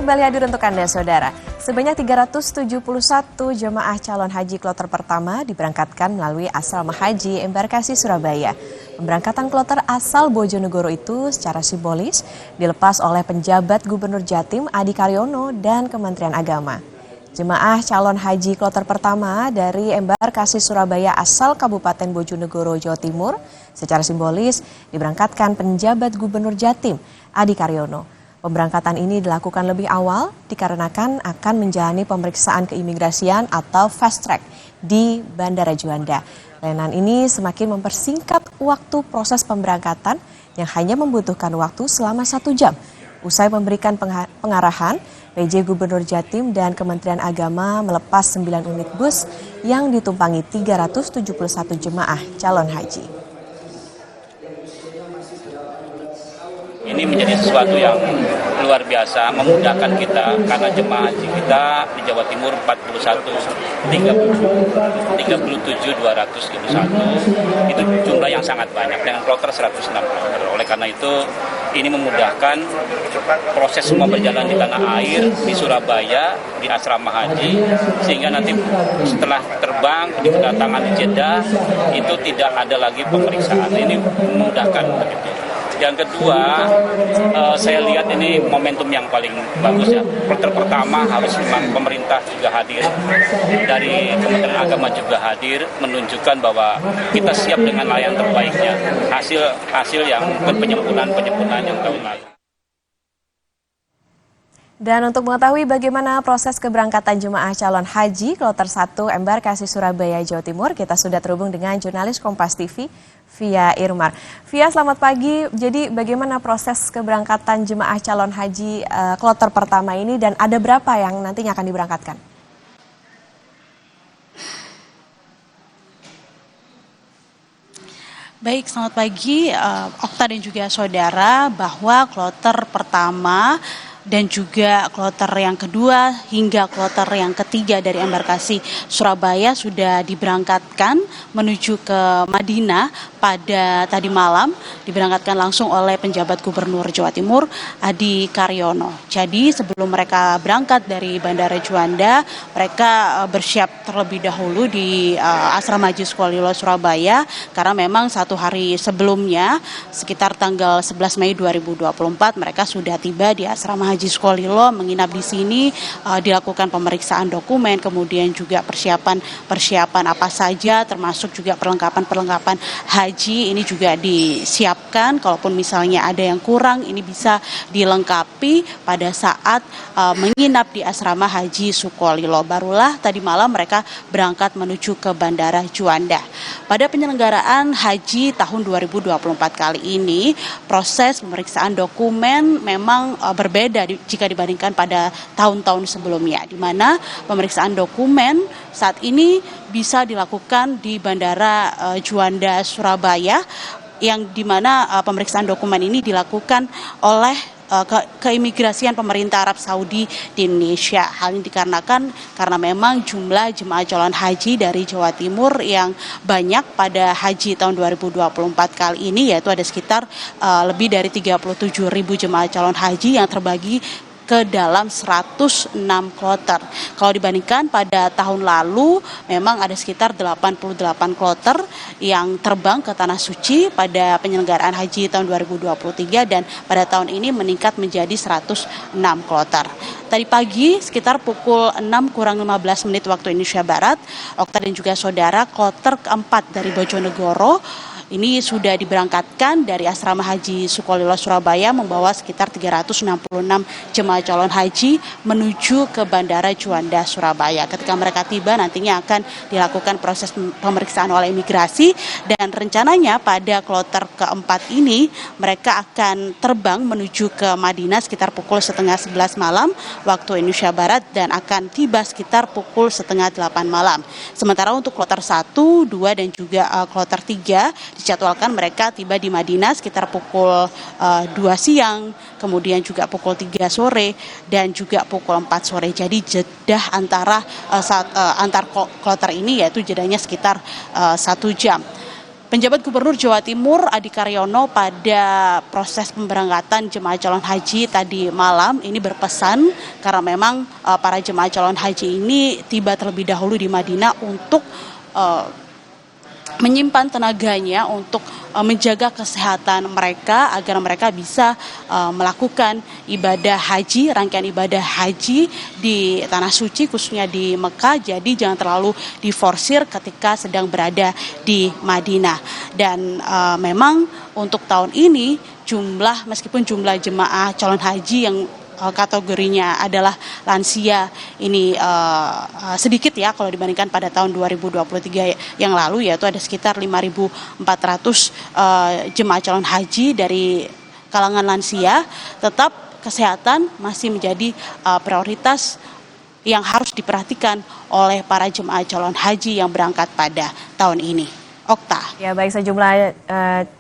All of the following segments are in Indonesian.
Kembali hadir untuk Anda, Saudara. Sebanyak 371 jemaah calon haji kloter pertama diberangkatkan melalui asrama haji Embarkasi Surabaya. Pemberangkatan kloter asal Bojonegoro itu secara simbolis dilepas oleh penjabat Gubernur Jatim Adi Karyono dan Kementerian Agama. Jemaah calon haji kloter pertama dari Embarkasi Surabaya asal Kabupaten Bojonegoro, Jawa Timur secara simbolis diberangkatkan penjabat Gubernur Jatim Adi Karyono. Pemberangkatan ini dilakukan lebih awal dikarenakan akan menjalani pemeriksaan keimigrasian atau fast track di Bandara Juanda. Layanan ini semakin mempersingkat waktu proses pemberangkatan yang hanya membutuhkan waktu selama 1 jam. Usai memberikan pengarahan, PJ Gubernur Jatim dan Kementerian Agama melepas 9 unit bus yang ditumpangi 371 jemaah calon haji. Ini menjadi sesuatu yang luar biasa, memudahkan kita karena jemaah haji kita di Jawa Timur 37.221 itu jumlah yang sangat banyak dengan kloter 106 kloter. Oleh karena itu ini memudahkan proses semua berjalan di tanah air, di Surabaya, di asrama haji, sehingga nanti setelah terbang di kedatangan di Jeddah itu tidak ada lagi pemeriksaan. Ini memudahkan begitu. Yang kedua, saya lihat ini momentum yang paling bagus ya. Kloter pertama harus memang pemerintah juga hadir, dari Kementerian Agama juga hadir, menunjukkan bahwa kita siap dengan layanan terbaiknya. Hasil yang penyempurnaan yang tahun lalu. Dan untuk mengetahui bagaimana proses keberangkatan jemaah calon haji kloter 1 Embarkasi Surabaya, Jawa Timur, kita sudah terhubung dengan jurnalis Kompas TV, Via Irmar. Via, selamat pagi. Jadi bagaimana proses keberangkatan jemaah calon haji kloter pertama ini dan ada berapa yang nantinya akan diberangkatkan? Baik, selamat pagi Okta dan juga saudara, bahwa kloter pertama dan juga kloter yang kedua hingga kloter yang ketiga dari Embarkasi Surabaya sudah diberangkatkan menuju ke Madinah pada tadi malam, diberangkatkan langsung oleh penjabat Gubernur Jawa Timur Adi Karyono. Jadi sebelum mereka berangkat dari Bandara Juanda, mereka bersiap terlebih dahulu di Asrama Haji Sukolilo Surabaya, karena memang 1 hari sebelumnya sekitar tanggal 11 Mei 2024 mereka sudah tiba di Asrama Haji Sukolilo, menginap di sini, dilakukan pemeriksaan dokumen, kemudian juga persiapan apa saja, termasuk juga perlengkapan haji ini juga disiapkan. Kalaupun misalnya ada yang kurang, ini bisa dilengkapi pada saat menginap di Asrama Haji Sukolilo. Barulah tadi malam mereka berangkat menuju ke Bandara Juanda. Pada penyelenggaraan haji tahun 2024 kali ini, proses pemeriksaan dokumen memang berbeda jika dibandingkan pada tahun-tahun sebelumnya, di mana pemeriksaan dokumen saat ini bisa dilakukan di Bandara Juanda Surabaya, yang di mana pemeriksaan dokumen ini dilakukan oleh keimigrasian pemerintah Arab Saudi di Indonesia. Hal ini dikarenakan karena memang jumlah jemaah calon haji dari Jawa Timur yang banyak pada haji tahun 2024 kali ini, yaitu ada sekitar lebih dari 37.000 jemaah calon haji yang terbagi ke dalam 106 kloter. Kalau dibandingkan pada tahun lalu, memang ada sekitar 88 kloter yang terbang ke Tanah Suci pada penyelenggaraan haji tahun 2023, dan pada tahun ini meningkat menjadi 106 kloter. Tadi pagi sekitar pukul 6:15 waktu Indonesia Barat, Okta dan juga saudara, kloter keempat dari Bojonegoro ini sudah diberangkatkan dari Asrama Haji Sukolilo Surabaya, membawa sekitar 366 jemaah calon haji menuju ke Bandara Juanda Surabaya. Ketika mereka tiba, nantinya akan dilakukan proses pemeriksaan oleh imigrasi, dan rencananya pada kloter keempat ini mereka akan terbang menuju ke Madinah sekitar pukul 10:30 malam waktu Indonesia Barat, dan akan tiba sekitar pukul 7:30 malam. Sementara untuk kloter 1, 2, dan juga kloter 3 dijadwalkan mereka tiba di Madinah sekitar pukul 2 siang, kemudian juga pukul 3 sore, dan juga pukul 4 sore. Jadi jedah antar kloter ini yaitu jedanya sekitar 1 jam. Penjabat Gubernur Jawa Timur Adi Karyono pada proses pemberangkatan jemaah calon haji tadi malam ini berpesan karena memang para jemaah calon haji ini tiba terlebih dahulu di Madinah untuk menyimpan tenaganya untuk menjaga kesehatan mereka agar mereka bisa melakukan ibadah haji, rangkaian ibadah haji di Tanah Suci khususnya di Mekah. Jadi jangan terlalu diforsir ketika sedang berada di Madinah. Dan memang untuk tahun ini meskipun jumlah jemaah calon haji yang kategorinya adalah lansia ini sedikit ya kalau dibandingkan pada tahun 2023 yang lalu, yaitu ada sekitar 5.400 jemaah calon haji dari kalangan lansia. Tetap kesehatan masih menjadi prioritas yang harus diperhatikan oleh para jemaah calon haji yang berangkat pada tahun ini. Okta. Ya, baik, sejumlah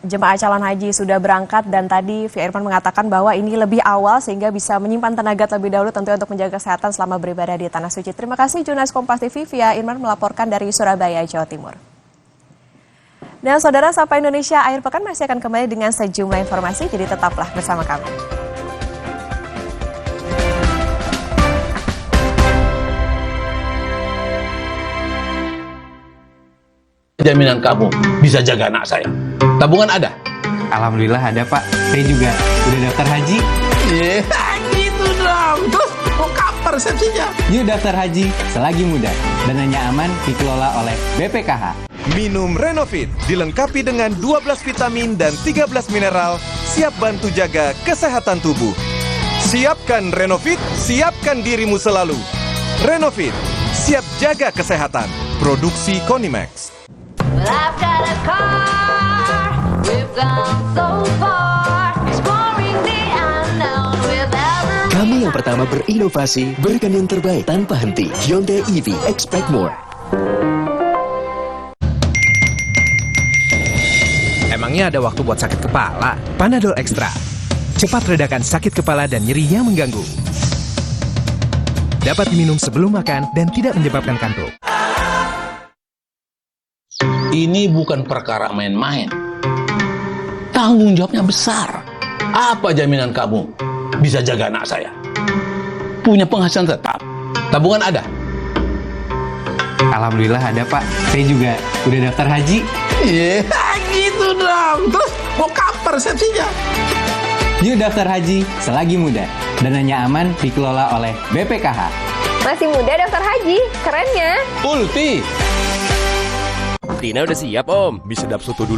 jemaah calon haji sudah berangkat dan tadi Via Irfan mengatakan bahwa ini lebih awal sehingga bisa menyimpan tenaga terlebih dahulu tentunya untuk menjaga kesehatan selama beribadah di Tanah Suci. Terima kasih jurnalis Kompas TV Via Irfan melaporkan dari Surabaya, Jawa Timur. Dan saudara, Sapa Indonesia akhir pekan masih akan kembali dengan sejumlah informasi, jadi tetaplah bersama kami. Jaminan kamu bisa jaga anak saya. Tabungan ada? Alhamdulillah ada, Pak. Saya juga udah daftar haji. Gitu dong. Terus mau kapan resepsinya? Yuk daftar haji selagi muda. Dananya aman dikelola oleh BPKH. Minum Renovit dilengkapi dengan 12 vitamin dan 13 mineral, siap bantu jaga kesehatan tubuh. Siapkan Renovit, siapkan dirimu selalu. Renovit, siap jaga kesehatan. Produksi Konimax. Well, I've got a car, we've gone so far, exploring the unknown with every... Kami yang pertama berinovasi, berikan yang terbaik tanpa henti. Hyundai EV, expect more. Emangnya ada waktu buat sakit kepala? Panadol Extra. Cepat redakan sakit kepala dan nyeri yang mengganggu. Dapat diminum sebelum makan dan tidak menyebabkan kantuk. Ini bukan perkara main-main. Tanggung jawabnya besar. Apa jaminan kamu bisa jaga anak saya? Punya penghasilan tetap. Tabungan ada? Alhamdulillah ada, Pak. Saya juga udah daftar haji. Gitu dong. Terus mau kapan resepsinya? Yuk daftar haji selagi muda. Dananya aman dikelola oleh BPKH. Masih muda daftar haji, kerennya. Ulti. Tina udah siap, Om. Bisa dap soto dulu.